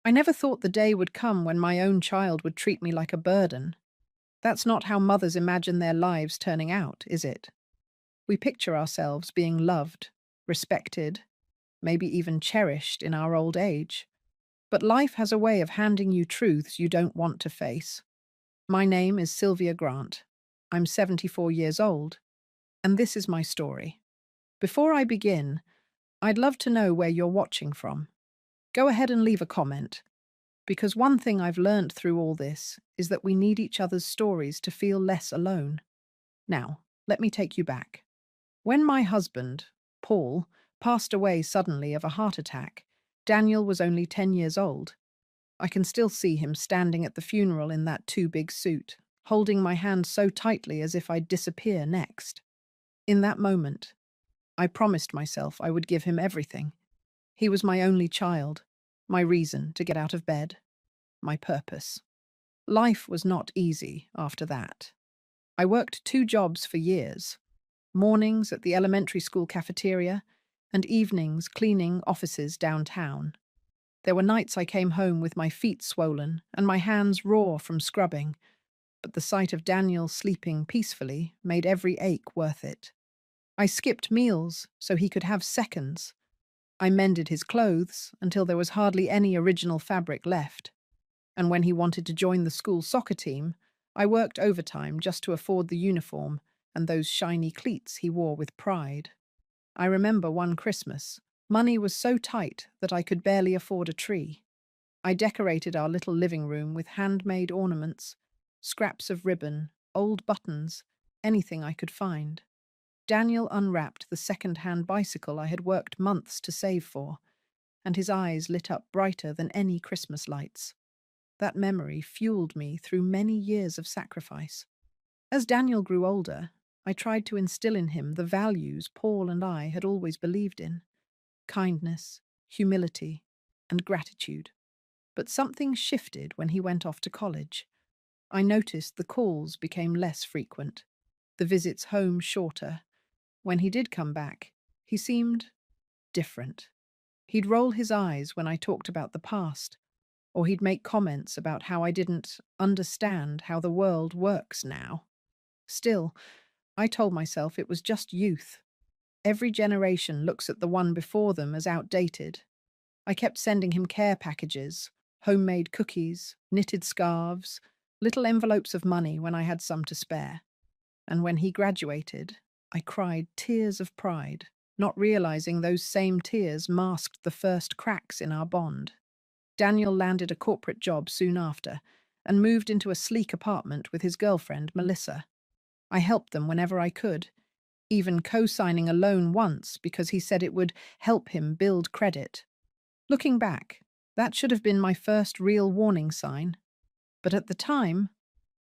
I never thought the day would come when my own child would treat me like a burden. That's not how mothers imagine their lives turning out, is it? We picture ourselves being loved, respected, maybe even cherished in our old age. But life has a way of handing you truths you don't want to face. My name is Sylvia Grant. I'm 74 years old, and this is my story. Before I begin, I'd love to know where you're watching from. Go ahead and leave a comment, because one thing I've learned through all this is that we need each other's stories to feel less alone. Now, let me take you back. When my husband, Paul, passed away suddenly of a heart attack, Daniel was only 10 years old. I can still see him standing at the funeral in that too big suit, holding my hand so tightly as if I'd disappear next. In that moment, I promised myself I would give him everything. He was my only child, my reason to get out of bed, my purpose. Life was not easy after that. I worked 2 jobs for years, mornings at the elementary school cafeteria and evenings cleaning offices downtown. There were nights I came home with my feet swollen and my hands raw from scrubbing, but the sight of Daniel sleeping peacefully made every ache worth it. I skipped meals so he could have seconds. I mended his clothes until there was hardly any original fabric left. And when he wanted to join the school soccer team, I worked overtime just to afford the uniform and those shiny cleats he wore with pride. I remember one Christmas. Money was so tight that I could barely afford a tree. I decorated our little living room with handmade ornaments, scraps of ribbon, old buttons, anything I could find. Daniel unwrapped the second-hand bicycle I had worked months to save for, and his eyes lit up brighter than any Christmas lights. That memory fueled me through many years of sacrifice. As Daniel grew older, I tried to instill in him the values Paul and I had always believed in: kindness, humility, and gratitude. But something shifted when he went off to college. I noticed the calls became less frequent, the visits home shorter. When he did come back, he seemed different. He'd roll his eyes when I talked about the past, or he'd make comments about how I didn't understand how the world works now. Still, I told myself it was just youth. Every generation looks at the one before them as outdated. I kept sending him care packages, homemade cookies, knitted scarves, little envelopes of money when I had some to spare. And when he graduated, I cried tears of pride, not realizing those same tears masked the first cracks in our bond. Daniel landed a corporate job soon after and moved into a sleek apartment with his girlfriend, Melissa. I helped them whenever I could, even co-signing a loan once because he said it would help him build credit. Looking back, that should have been my first real warning sign. But at the time,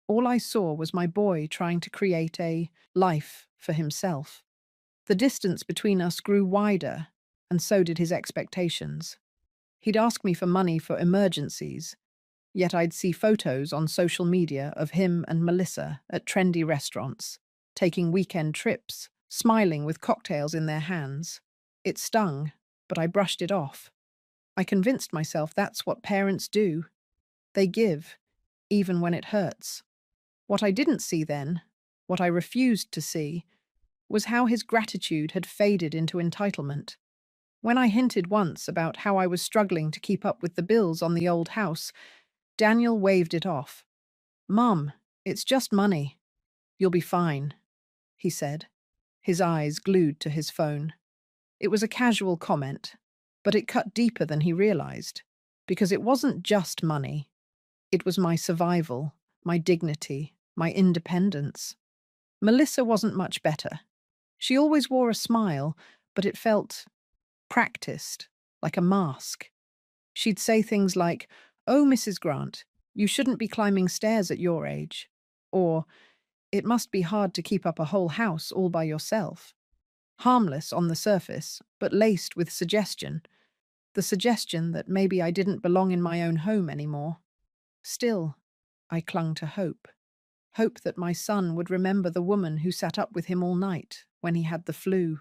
all I saw was my boy trying to create a life for himself. The distance between us grew wider, and so did his expectations. He'd ask me for money for emergencies, yet I'd see photos on social media of him and Melissa at trendy restaurants, taking weekend trips, smiling with cocktails in their hands. It stung, but I brushed it off. I convinced myself that's what parents do. They give, even when it hurts. What I didn't see then, what I refused to see, was how his gratitude had faded into entitlement. When I hinted once about how I was struggling to keep up with the bills on the old house, Daniel waved it off. "Mum, it's just money. You'll be fine," he said, his eyes glued to his phone. It was a casual comment, but it cut deeper than he realized, because it wasn't just money. It was my survival, my dignity, my independence. Melissa wasn't much better. She always wore a smile, but it felt practiced, like a mask. She'd say things like, "Oh, Mrs. Grant, you shouldn't be climbing stairs at your age," or "It must be hard to keep up a whole house all by yourself." Harmless on the surface, but laced with suggestion. The suggestion that maybe I didn't belong in my own home anymore. Still, I clung to hope. Hope that my son would remember the woman who sat up with him all night when he had the flu,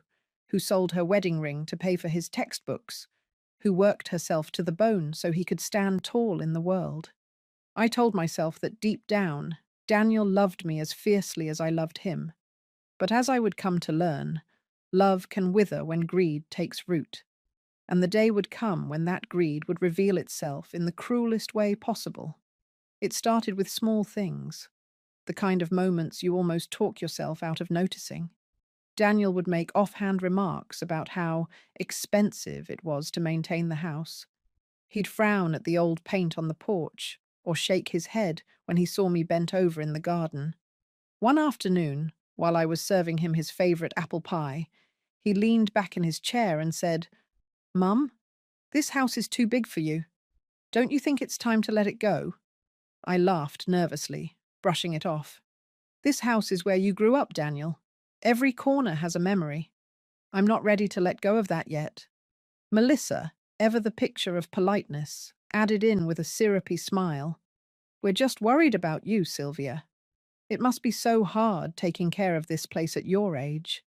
who sold her wedding ring to pay for his textbooks, who worked herself to the bone so he could stand tall in the world. I told myself that deep down, Daniel loved me as fiercely as I loved him. But as I would come to learn, love can wither when greed takes root, and the day would come when that greed would reveal itself in the cruelest way possible. It started with small things, the kind of moments you almost talk yourself out of noticing. Daniel would make offhand remarks about how expensive it was to maintain the house. He'd frown at the old paint on the porch, or shake his head when he saw me bent over in the garden. One afternoon, while I was serving him his favorite apple pie, he leaned back in his chair and said, "Mum, this house is too big for you. Don't you think it's time to let it go?" I laughed nervously, brushing it off. "This house is where you grew up, Daniel. Every corner has a memory. I'm not ready to let go of that yet." Melissa, ever the picture of politeness, added in with a syrupy smile, "We're just worried about you, Sylvia. It must be so hard taking care of this place at your age."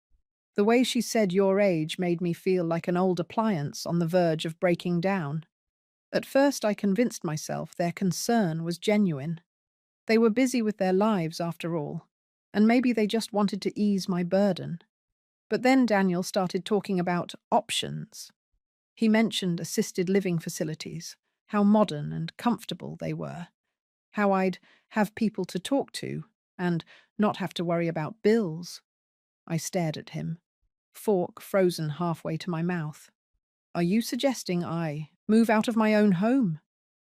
The way she said your age made me feel like an old appliance on the verge of breaking down. At first I convinced myself their concern was genuine. They were busy with their lives after all, and maybe they just wanted to ease my burden. But then Daniel started talking about options. He mentioned assisted living facilities, how modern and comfortable they were, how I'd have people to talk to and not have to worry about bills. I stared at him, fork frozen halfway to my mouth. "Are you suggesting I move out of my own home?"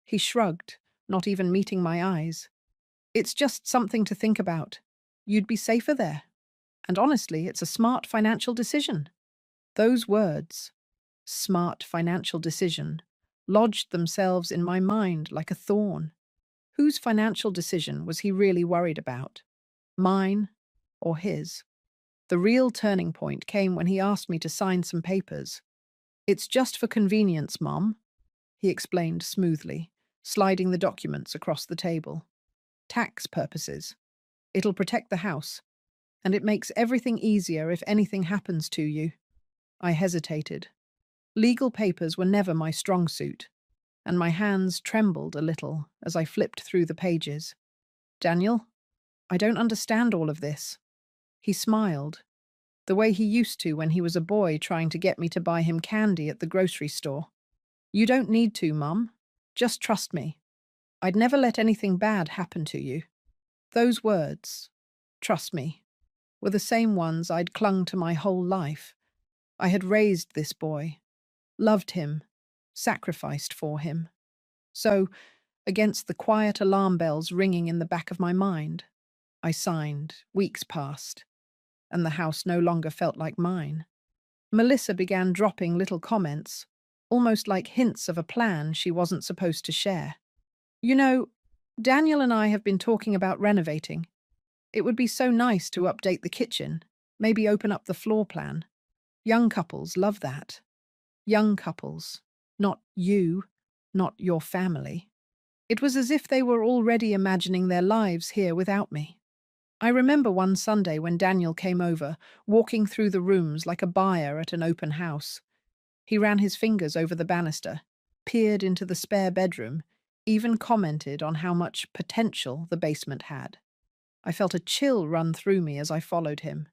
He shrugged, not even meeting my eyes. "It's just something to think about. You'd be safer there. And honestly, it's a smart financial decision." Those words, smart financial decision, lodged themselves in my mind like a thorn. Whose financial decision was he really worried about? Mine or his? The real turning point came when he asked me to sign some papers. "It's just for convenience, Mom," he explained smoothly, sliding the documents across the table. "Tax purposes. It'll protect the house, and it makes everything easier if anything happens to you." I hesitated. Legal papers were never my strong suit, and my hands trembled a little as I flipped through the pages. "Daniel, I don't understand all of this." He smiled, the way he used to when he was a boy trying to get me to buy him candy at the grocery store. "You don't need to, Mum. Just trust me. I'd never let anything bad happen to you." Those words, "trust me," were the same ones I'd clung to my whole life. I had raised this boy, loved him, sacrificed for him. So, against the quiet alarm bells ringing in the back of my mind, I signed. Weeks passed, and the house no longer felt like mine. Melissa began dropping little comments, almost like hints of a plan she wasn't supposed to share. "You know, Daniel and I have been talking about renovating. It would be so nice to update the kitchen, maybe open up the floor plan. Young couples love that. Young couples, not you, not your family." It was as if they were already imagining their lives here without me. I remember one Sunday when Daniel came over, walking through the rooms like a buyer at an open house. He ran his fingers over the banister, peered into the spare bedroom, even commented on how much potential the basement had. I felt a chill run through me as I followed him.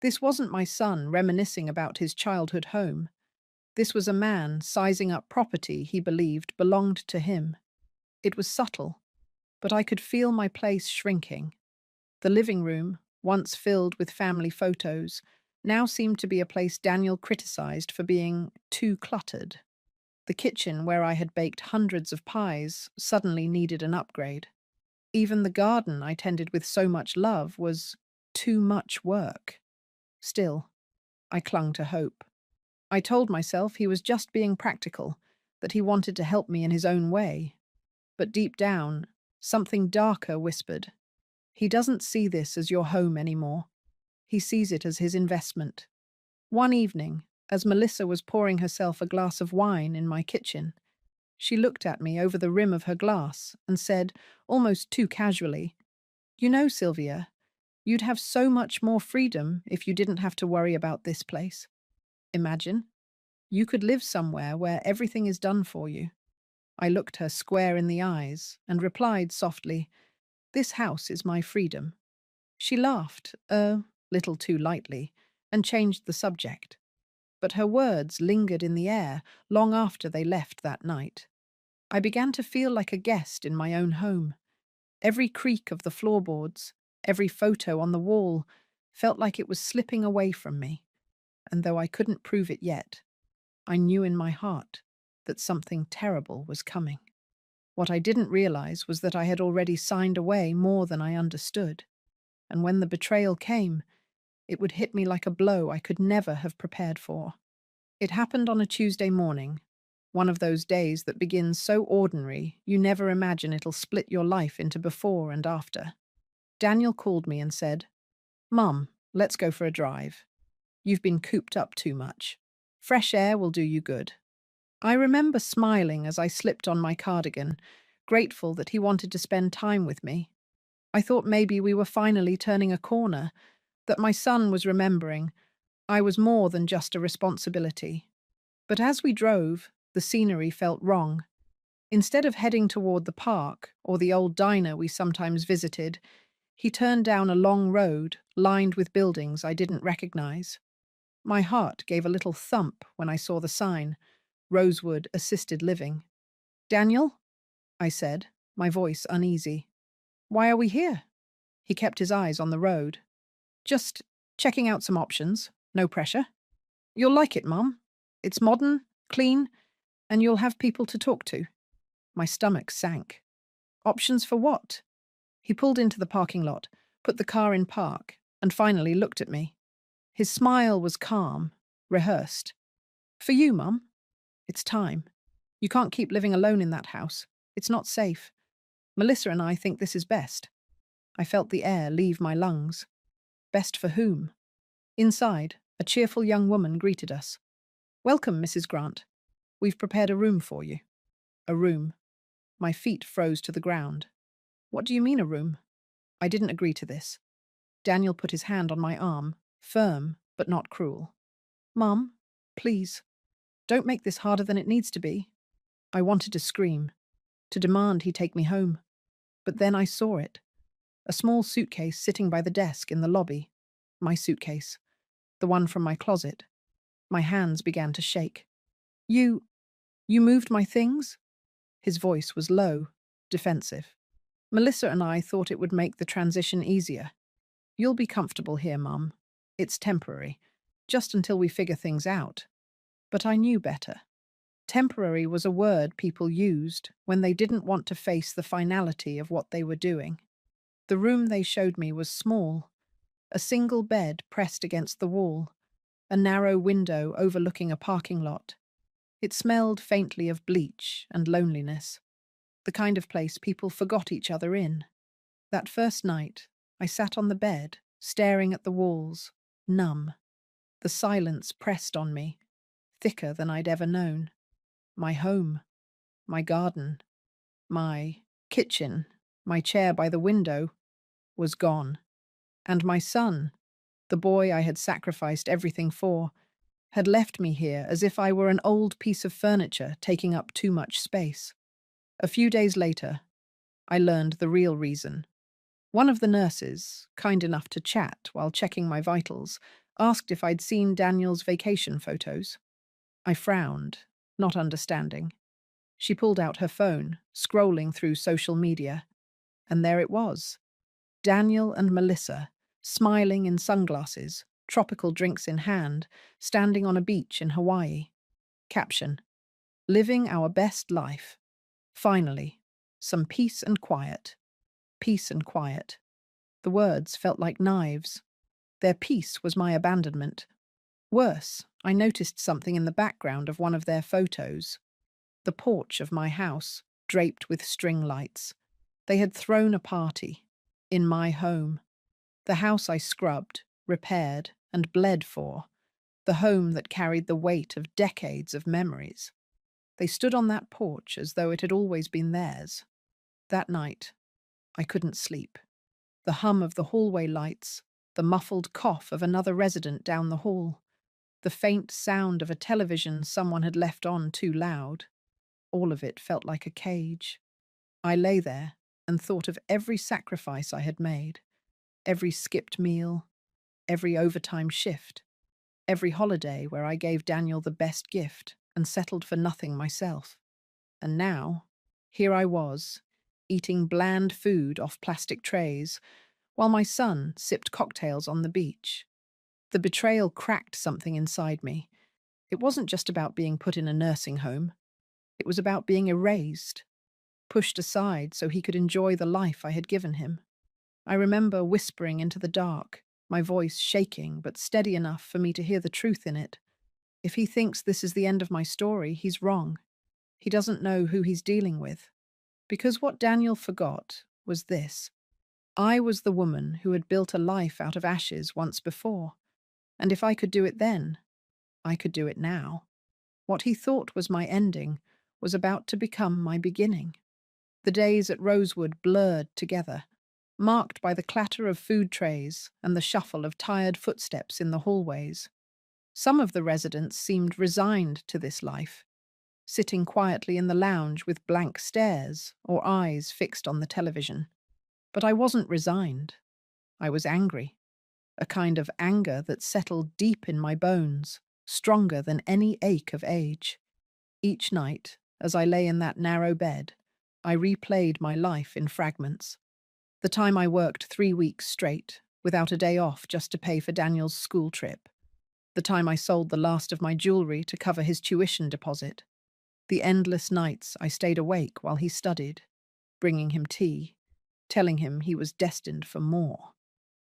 This wasn't my son reminiscing about his childhood home. This was a man sizing up property he believed belonged to him. It was subtle, but I could feel my place shrinking. The living room, once filled with family photos, now seemed to be a place Daniel criticized for being too cluttered. The kitchen, where I had baked hundreds of pies, suddenly needed an upgrade. Even the garden I tended with so much love was too much work. Still, I clung to hope. I told myself he was just being practical, that he wanted to help me in his own way. But deep down, something darker whispered, "He doesn't see this as your home anymore. He sees it as his investment." One evening, as Melissa was pouring herself a glass of wine in my kitchen, she looked at me over the rim of her glass and said, almost too casually, "You know, Sylvia, you'd have so much more freedom if you didn't have to worry about this place. Imagine, You could live somewhere where everything is done for you. I looked her square in the eyes and replied softly, "This house is my freedom." She laughed, a little too lightly, and changed the subject. But her words lingered in the air long after they left that night. I began to feel like a guest in my own home. Every creak of the floorboards, every photo on the wall, felt like it was slipping away from me, and though I couldn't prove it yet, I knew in my heart that something terrible was coming. What I didn't realize was that I had already signed away more than I understood, and when the betrayal came, it would hit me like a blow I could never have prepared for. It happened on a Tuesday morning, one of those days that begins so ordinary you never imagine it'll split your life into before and after. Daniel called me and said, "Mum, let's go for a drive. You've been cooped up too much. Fresh air will do you good." I remember smiling as I slipped on my cardigan, grateful that he wanted to spend time with me. I thought maybe we were finally turning a corner, that my son was remembering I was more than just a responsibility. But as we drove, the scenery felt wrong. Instead of heading toward the park or the old diner we sometimes visited, he turned down a long road lined with buildings I didn't recognize. My heart gave a little thump when I saw the sign, Rosewood Assisted Living. "Daniel?" I said, my voice uneasy. "Why are we here?" He kept his eyes on the road. "Just checking out some options. No pressure. You'll like it, Mum. It's modern, clean, and you'll have people to talk to." My stomach sank. Options for what? He pulled into the parking lot, put the car in park, and finally looked at me. His smile was calm, rehearsed. "For you, Mum. It's time. You can't keep living alone in that house. It's not safe. Melissa and I think this is best." I felt the air leave my lungs. Best for whom? Inside, a cheerful young woman greeted us. "Welcome, Mrs. Grant. We've prepared a room for you." A room. My feet froze to the ground. "What do you mean, a room?" I didn't agree to this. Daniel put his hand on my arm, firm but not cruel. "Mum, please, don't make this harder than it needs to be." I wanted to scream, to demand he take me home. But then I saw it. A small suitcase sitting by the desk in the lobby. My suitcase. The one from my closet. My hands began to shake. You moved my things?" His voice was low, defensive. "Melissa and I thought it would make the transition easier. You'll be comfortable here, Mum. It's temporary, just until we figure things out." But I knew better. Temporary was a word people used when they didn't want to face the finality of what they were doing. The room they showed me was small, a single bed pressed against the wall, a narrow window overlooking a parking lot. It smelled faintly of bleach and loneliness, the kind of place people forgot each other in. That first night, I sat on the bed, staring at the walls, numb. The silence pressed on me, thicker than I'd ever known. My home, my garden, my kitchen, my chair by the window was gone. And my son, the boy I had sacrificed everything for, had left me here as if I were an old piece of furniture taking up too much space. A few days later, I learned the real reason. One of the nurses, kind enough to chat while checking my vitals, asked if I'd seen Daniel's vacation photos. I frowned, not understanding. She pulled out her phone, scrolling through social media, and there it was. Daniel and Melissa, smiling in sunglasses, tropical drinks in hand, standing on a beach in Hawaii. Caption: "Living our best life. Finally, some peace and quiet." Peace and quiet. The words felt like knives. Their peace was my abandonment. Worse, I noticed something in the background of one of their photos. The porch of my house, draped with string lights. They had thrown a party. In my home. The house I scrubbed, repaired, and bled for. The home that carried the weight of decades of memories. They stood on that porch as though it had always been theirs. That night, I couldn't sleep. The hum of the hallway lights, the muffled cough of another resident down the hall. the faint sound of a television someone had left on too loud. All of it felt like a cage. I lay there and thought of every sacrifice I had made, every skipped meal, every overtime shift, every holiday where I gave Daniel the best gift and settled for nothing myself. And now, here I was, eating bland food off plastic trays, while my son sipped cocktails on the beach. The betrayal cracked something inside me. It wasn't just about being put in a nursing home. It was about being erased, pushed aside so he could enjoy the life I had given him. I remember whispering into the dark, my voice shaking but steady enough for me to hear the truth in it. If he thinks this is the end of my story, he's wrong. He doesn't know who he's dealing with. Because what Daniel forgot was this. I was the woman who had built a life out of ashes once before. And if I could do it then, I could do it now. What he thought was my ending was about to become my beginning. The days at Rosewood blurred together, marked by the clatter of food trays and the shuffle of tired footsteps in the hallways. Some of the residents seemed resigned to this life, sitting quietly in the lounge with blank stares or eyes fixed on the television. But I wasn't resigned. I was angry, a kind of anger that settled deep in my bones, stronger than any ache of age. Each night, as I lay in that narrow bed, I replayed my life in fragments. The time I worked 3 weeks straight, without a day off just to pay for Daniel's school trip. The time I sold the last of my jewelry to cover his tuition deposit. The endless nights I stayed awake while he studied, bringing him tea, telling him he was destined for more.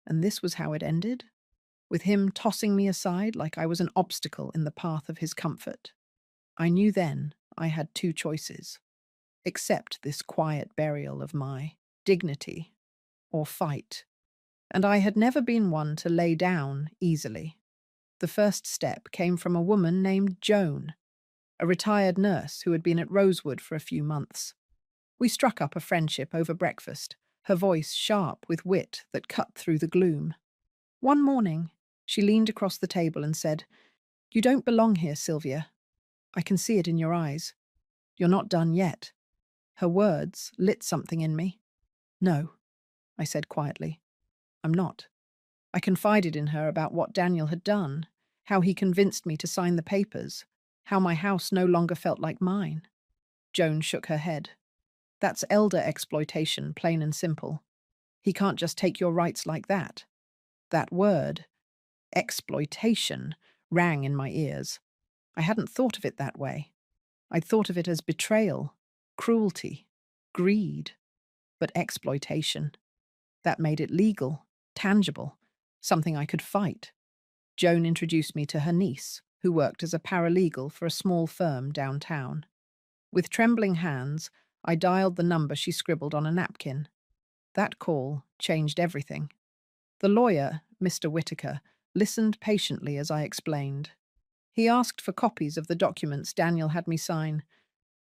And this was how it ended? With him tossing me aside like I was an obstacle in the path of his comfort. I knew then I had two choices. Accept this quiet burial of my dignity, or fight. And I had never been one to lay down easily. The first step came from a woman named Joan, a retired nurse who had been at Rosewood for a few months. We struck up a friendship over breakfast, her voice sharp with wit that cut through the gloom. One morning, she leaned across the table and said, "You don't belong here, Sylvia. I can see it in your eyes. You're not done yet." Her words lit something in me. "No," I said quietly. "I'm not." I confided in her about what Daniel had done, how he convinced me to sign the papers, how my house no longer felt like mine. Joan shook her head. "That's elder exploitation, plain and simple. He can't just take your rights like that." That word, exploitation, rang in my ears. I hadn't thought of it that way. I'd thought of it as betrayal, cruelty, greed. But exploitation. That made it legal, tangible, something I could fight. Joan introduced me to her niece, who worked as a paralegal for a small firm downtown. With trembling hands, I dialed the number she scribbled on a napkin. That call changed everything. The lawyer, Mr. Whitaker, listened patiently as I explained. He asked for copies of the documents Daniel had me sign.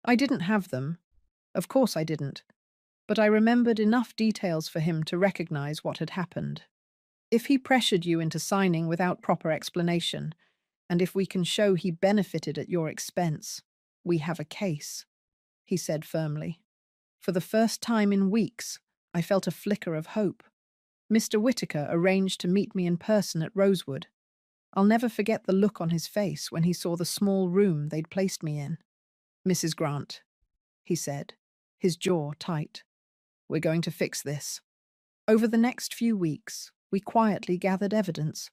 I didn't have them. Of course I didn't. But I remembered enough details for him to recognize what had happened. If he pressured you into signing without proper explanation, and if we can show he benefited at your expense, we have a case, he said firmly. For the first time in weeks, I felt a flicker of hope. Mr. Whitaker arranged to meet me in person at Rosewood. I'll never forget the look on his face when he saw the small room they'd placed me in. "Mrs. Grant," he said, his jaw tight. "We're going to fix this." Over the next few weeks, we quietly gathered evidence.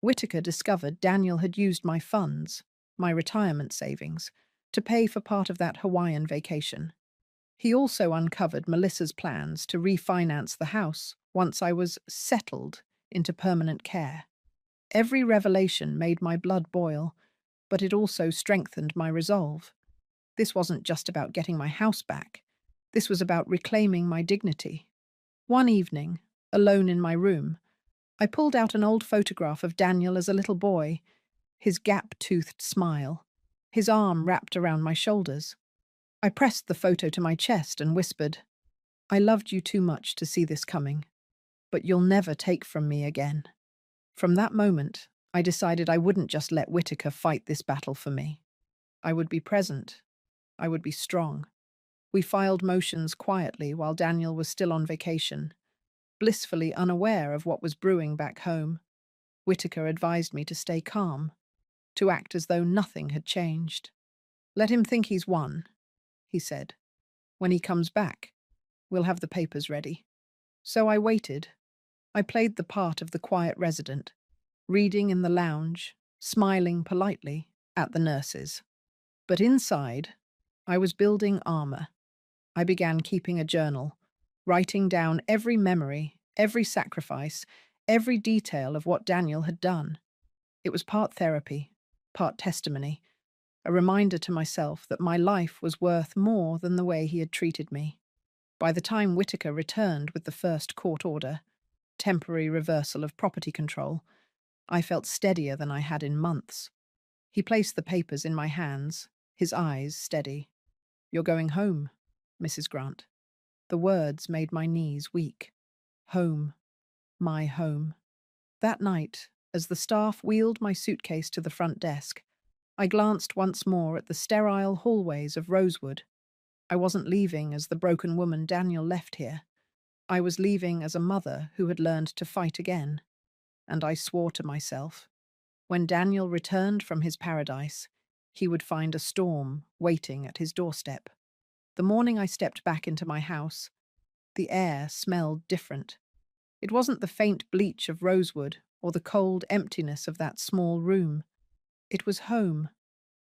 Whitaker discovered Daniel had used my funds, my retirement savings, to pay for part of that Hawaiian vacation. He also uncovered Melissa's plans to refinance the house once I was settled into permanent care. Every revelation made my blood boil, but it also strengthened my resolve. This wasn't just about getting my house back. This was about reclaiming my dignity. One evening, alone in my room, I pulled out an old photograph of Daniel as a little boy, his gap-toothed smile, his arm wrapped around my shoulders. I pressed the photo to my chest and whispered, "I loved you too much to see this coming, but you'll never take from me again." From that moment, I decided I wouldn't just let Whitaker fight this battle for me. I would be present. I would be strong. We filed motions quietly while Daniel was still on vacation, blissfully unaware of what was brewing back home. Whitaker advised me to stay calm, to act as though nothing had changed. Let him think he's won, he said. When he comes back, we'll have the papers ready. So I waited. I played the part of the quiet resident, reading in the lounge, smiling politely at the nurses. But inside, I was building armor. I began keeping a journal, writing down every memory, every sacrifice, every detail of what Daniel had done. It was part therapy, part testimony, a reminder to myself that my life was worth more than the way he had treated me. By the time Whitaker returned with the first court order, temporary reversal of property control, I felt steadier than I had in months. He placed the papers in my hands, his eyes steady. "You're going home, Mrs. Grant." The words made my knees weak. Home. My home. That night, as the staff wheeled my suitcase to the front desk, I glanced once more at the sterile hallways of Rosewood. I wasn't leaving as the broken woman Daniel left here. I was leaving as a mother who had learned to fight again. And I swore to myself, when Daniel returned from his paradise, he would find a storm waiting at his doorstep. The morning I stepped back into my house, the air smelled different. It wasn't the faint bleach of Rosewood or the cold emptiness of that small room. It was home,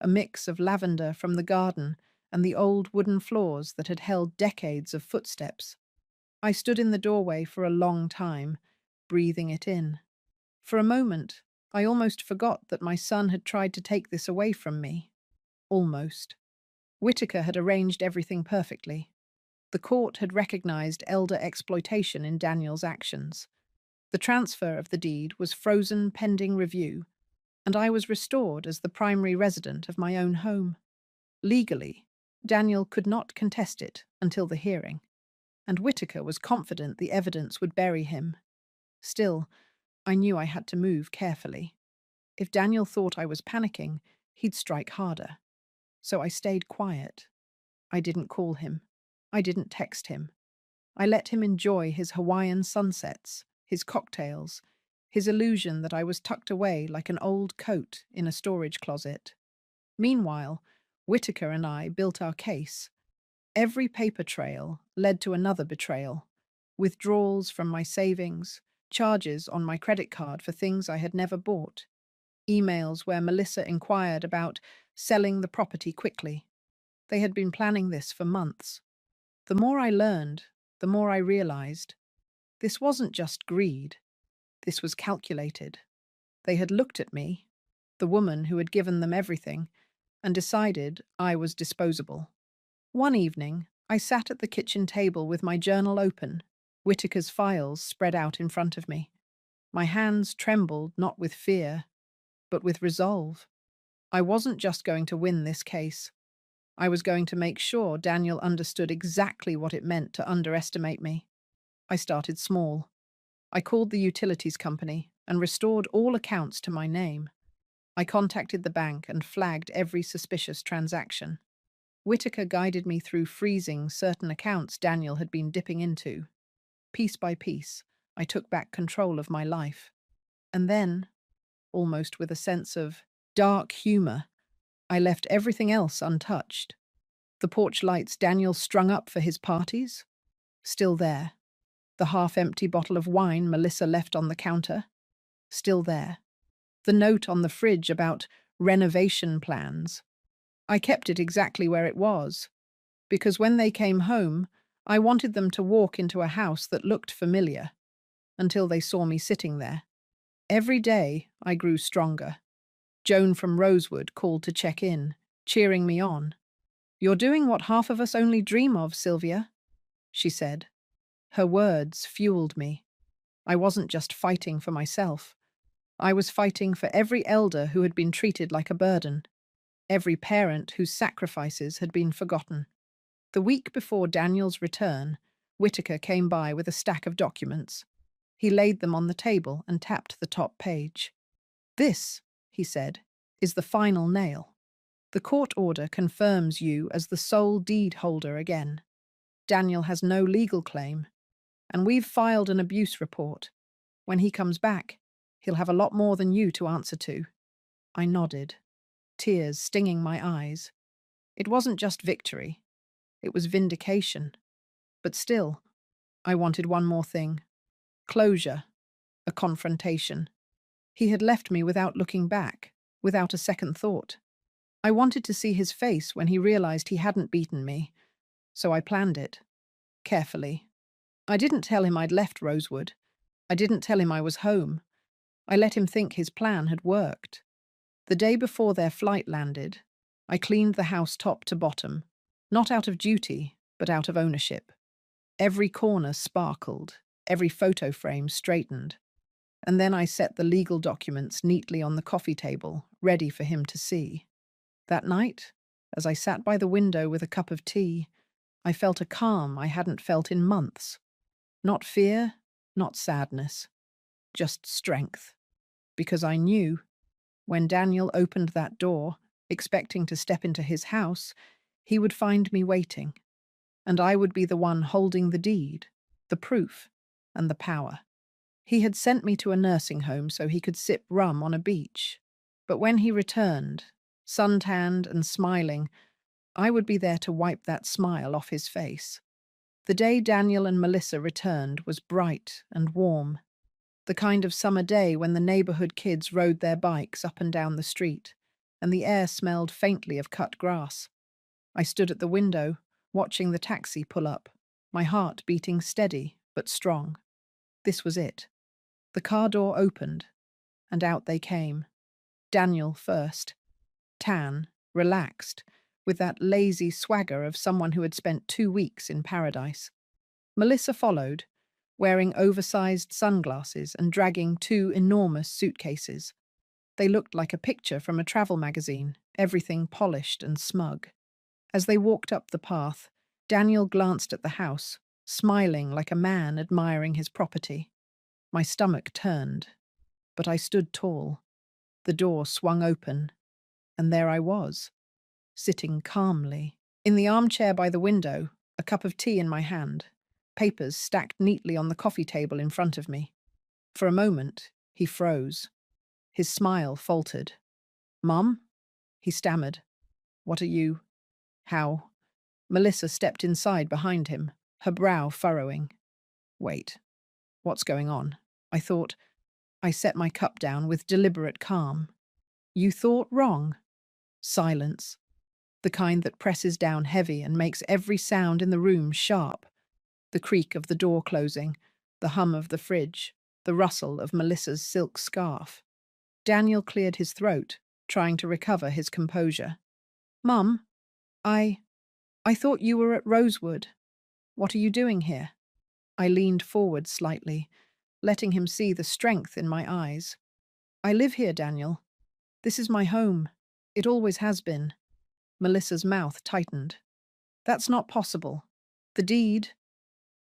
a mix of lavender from the garden and the old wooden floors that had held decades of footsteps. I stood in the doorway for a long time, breathing it in. For a moment, I almost forgot that my son had tried to take this away from me. Almost. Whitaker had arranged everything perfectly. The court had recognized elder exploitation in Daniel's actions. The transfer of the deed was frozen pending review, and I was restored as the primary resident of my own home. Legally, Daniel could not contest it until the hearing, and Whitaker was confident the evidence would bury him. Still, I knew I had to move carefully. If Daniel thought I was panicking, he'd strike harder. So I stayed quiet. I didn't call him. I didn't text him. I let him enjoy his Hawaiian sunsets, his cocktails, his illusion that I was tucked away like an old coat in a storage closet. Meanwhile, Whitaker and I built our case. Every paper trail led to another betrayal. Withdrawals from my savings, charges on my credit card for things I had never bought, emails where Melissa inquired about selling the property quickly. They had been planning this for months. The more I learned, the more I realized. This wasn't just greed. This was calculated. They had looked at me, the woman who had given them everything, and decided I was disposable. One evening, I sat at the kitchen table with my journal open, Whitaker's files spread out in front of me. My hands trembled not with fear, but with resolve. I wasn't just going to win this case. I was going to make sure Daniel understood exactly what it meant to underestimate me. I started small. I called the utilities company and restored all accounts to my name. I contacted the bank and flagged every suspicious transaction. Whitaker guided me through freezing certain accounts Daniel had been dipping into. Piece by piece, I took back control of my life. And then, almost with a sense of dark humor, I left everything else untouched. The porch lights Daniel strung up for his parties? Still there. The half-empty bottle of wine Melissa left on the counter? Still there. The note on the fridge about renovation plans? I kept it exactly where it was, because when they came home, I wanted them to walk into a house that looked familiar, until they saw me sitting there. Every day, I grew stronger. Joan from Rosewood called to check in, cheering me on. "You're doing what half of us only dream of, Sylvia," she said. Her words fueled me. I wasn't just fighting for myself. I was fighting for every elder who had been treated like a burden, every parent whose sacrifices had been forgotten. The week before Daniel's return, Whitaker came by with a stack of documents. He laid them on the table and tapped the top page. This, he said, is the final nail. The court order confirms you as the sole deed holder again. Daniel has no legal claim, and we've filed an abuse report. When he comes back, he'll have a lot more than you to answer to. I nodded, tears stinging my eyes. It wasn't just victory, it was vindication. But still, I wanted one more thing. Closure, a confrontation. He had left me without looking back, without a second thought. I wanted to see his face when he realized he hadn't beaten me, so I planned it, carefully. I didn't tell him I'd left Rosewood. I didn't tell him I was home. I let him think his plan had worked. The day before their flight landed, I cleaned the house top to bottom, not out of duty, but out of ownership. Every corner sparkled, every photo frame straightened. And then I set the legal documents neatly on the coffee table, ready for him to see. That night, as I sat by the window with a cup of tea, I felt a calm I hadn't felt in months. Not fear, not sadness, just strength. Because I knew, when Daniel opened that door, expecting to step into his house, he would find me waiting, and I would be the one holding the deed, the proof, and the power. He had sent me to a nursing home so he could sip rum on a beach. But when he returned, suntanned and smiling, I would be there to wipe that smile off his face. The day Daniel and Melissa returned was bright and warm, the kind of summer day when the neighborhood kids rode their bikes up and down the street, and the air smelled faintly of cut grass. I stood at the window, watching the taxi pull up, my heart beating steady but strong. This was it. The car door opened, and out they came. Daniel first, tan, relaxed, with that lazy swagger of someone who had spent 2 weeks in paradise. Melissa followed, wearing oversized sunglasses and dragging 2 enormous suitcases. They looked like a picture from a travel magazine, everything polished and smug. As they walked up the path, Daniel glanced at the house, smiling like a man admiring his property. My stomach turned, but I stood tall. The door swung open, and there I was, sitting calmly, in the armchair by the window, a cup of tea in my hand, papers stacked neatly on the coffee table in front of me. For a moment, he froze. His smile faltered. "Mum?" he stammered. "What are you... how?" Melissa stepped inside behind him, her brow furrowing. "Wait. What's going on?" I thought. I set my cup down with deliberate calm. "You thought wrong." Silence. The kind that presses down heavy and makes every sound in the room sharp. The creak of the door closing, the hum of the fridge, the rustle of Melissa's silk scarf. Daniel cleared his throat, trying to recover his composure. "Mum, I thought you were at Rosewood. What are you doing here?" I leaned forward slightly, letting him see the strength in my eyes. "I live here, Daniel. This is my home. It always has been." Melissa's mouth tightened. "That's not possible. The deed—"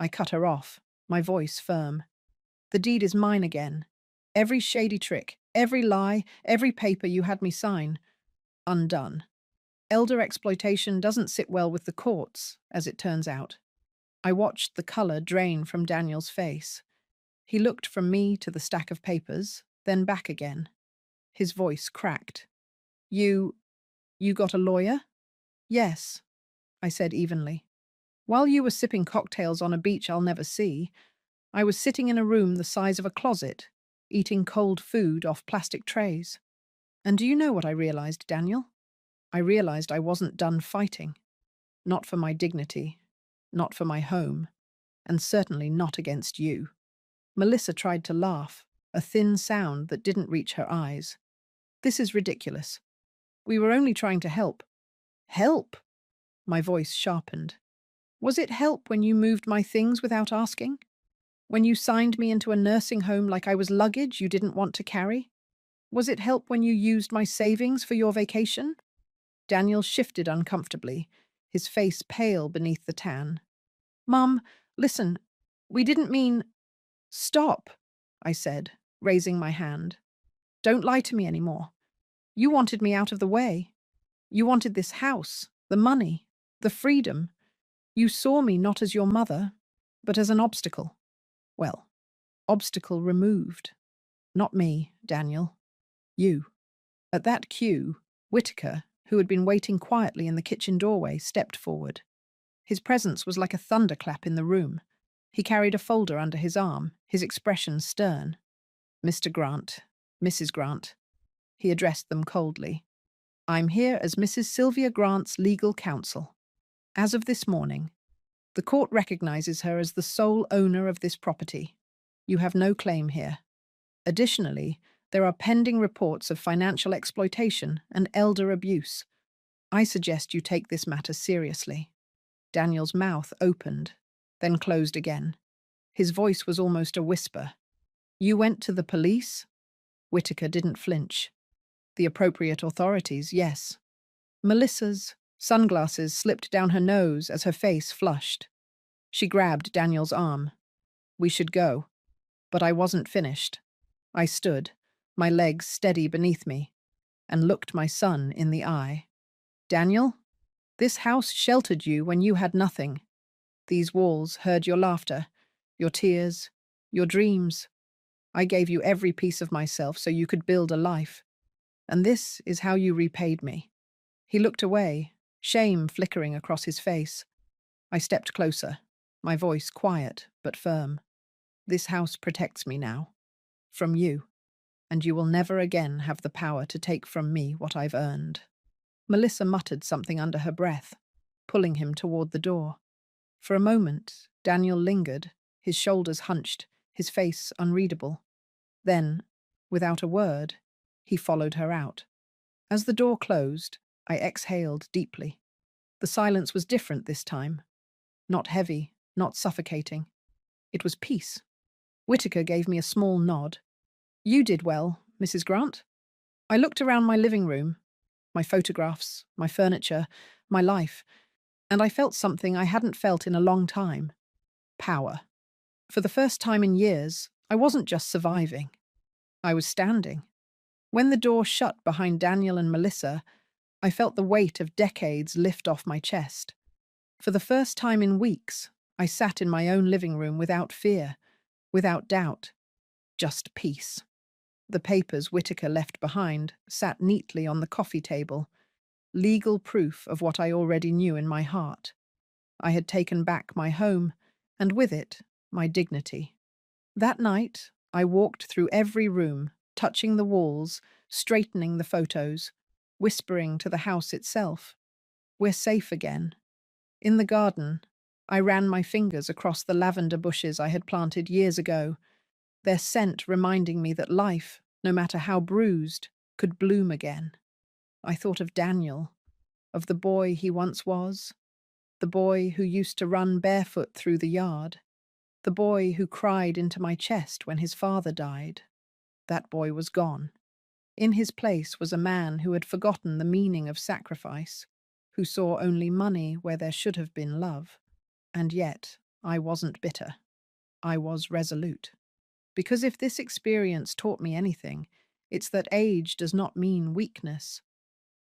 I cut her off, my voice firm. "The deed is mine again. Every shady trick, every lie, every paper you had me sign. Undone. Elder exploitation doesn't sit well with the courts, as it turns out." I watched the color drain from Daniel's face. He looked from me to the stack of papers, then back again. His voice cracked. You got a lawyer?" "Yes," I said evenly. "While you were sipping cocktails on a beach I'll never see, I was sitting in a room the size of a closet, eating cold food off plastic trays. And do you know what I realized, Daniel? I realized I wasn't done fighting. Not for my dignity, not for my home, and certainly not against you." Melissa tried to laugh, a thin sound that didn't reach her eyes. "This is ridiculous. We were only trying to help." "Help?" My voice sharpened. "Was it help when you moved my things without asking? When you signed me into a nursing home like I was luggage you didn't want to carry? Was it help when you used my savings for your vacation?" Daniel shifted uncomfortably, his face pale beneath the tan. "Mum, listen, we didn't mean—" "Stop," I said, raising my hand. Don't lie to me anymore. You wanted me out of the way. You wanted this house, the money, the freedom. You saw me not as your mother, but as an obstacle. Well, obstacle removed. Not me, Daniel. You. At that cue, Whitaker, who had been waiting quietly in the kitchen doorway, stepped forward. His presence was like a thunderclap in the room. He carried a folder under his arm, his expression stern. Mr. Grant, Mrs. Grant. He addressed them coldly. I'm here as Mrs. Sylvia Grant's legal counsel. As of this morning, the court recognizes her as the sole owner of this property. You have no claim here. Additionally, there are pending reports of financial exploitation and elder abuse. I suggest you take this matter seriously. Daniel's mouth opened, then closed again. His voice was almost a whisper. You went to the police? Whitaker didn't flinch. The appropriate authorities, yes. Melissa's sunglasses slipped down her nose as her face flushed. She grabbed Daniel's arm. We should go. But I wasn't finished. I stood, my legs steady beneath me, and looked my son in the eye. Daniel, this house sheltered you when you had nothing. These walls heard your laughter, your tears, your dreams. I gave you every piece of myself so you could build a life. And this is how you repaid me. He looked away, shame flickering across his face. I stepped closer, my voice quiet but firm. This house protects me now. From you. And you will never again have the power to take from me what I've earned. Melissa muttered something under her breath, pulling him toward the door. For a moment, Daniel lingered, his shoulders hunched, his face unreadable. Then, without a word, he followed her out. As the door closed, I exhaled deeply. The silence was different this time. Not heavy, not suffocating. It was peace. Whitaker gave me a small nod. You did well, Mrs. Grant. I looked around my living room, my photographs, my furniture, my life, and I felt something I hadn't felt in a long time. Power. For the first time in years, I wasn't just surviving. I was standing. When the door shut behind Daniel and Melissa, I felt the weight of decades lift off my chest. For the first time in weeks, I sat in my own living room without fear, without doubt, just peace. The papers Whitaker left behind sat neatly on the coffee table, legal proof of what I already knew in my heart. I had taken back my home, and with it, my dignity. That night, I walked through every room, touching the walls, straightening the photos, whispering to the house itself, we're safe again. In the garden, I ran my fingers across the lavender bushes I had planted years ago, their scent reminding me that life, no matter how bruised, could bloom again. I thought of Daniel, of the boy he once was, the boy who used to run barefoot through the yard, the boy who cried into my chest when his father died. That boy was gone. In his place was a man who had forgotten the meaning of sacrifice, who saw only money where there should have been love. And yet, I wasn't bitter. I was resolute. Because if this experience taught me anything, it's that age does not mean weakness.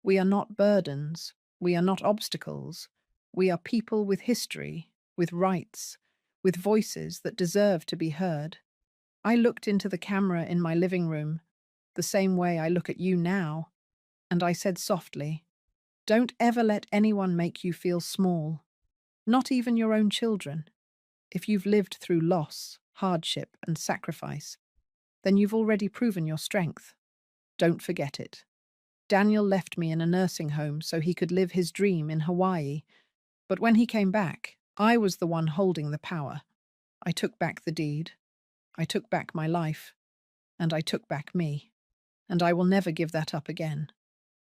We are not burdens. We are not obstacles. We are people with history, with rights, with voices that deserve to be heard. I looked into the camera in my living room, the same way I look at you now, and I said softly, don't ever let anyone make you feel small, not even your own children. If you've lived through loss, hardship, and sacrifice, then you've already proven your strength. Don't forget it. Daniel left me in a nursing home so he could live his dream in Hawaii, but when he came back, I was the one holding the power. I took back the deed. I took back my life. And I took back me. And I will never give that up again.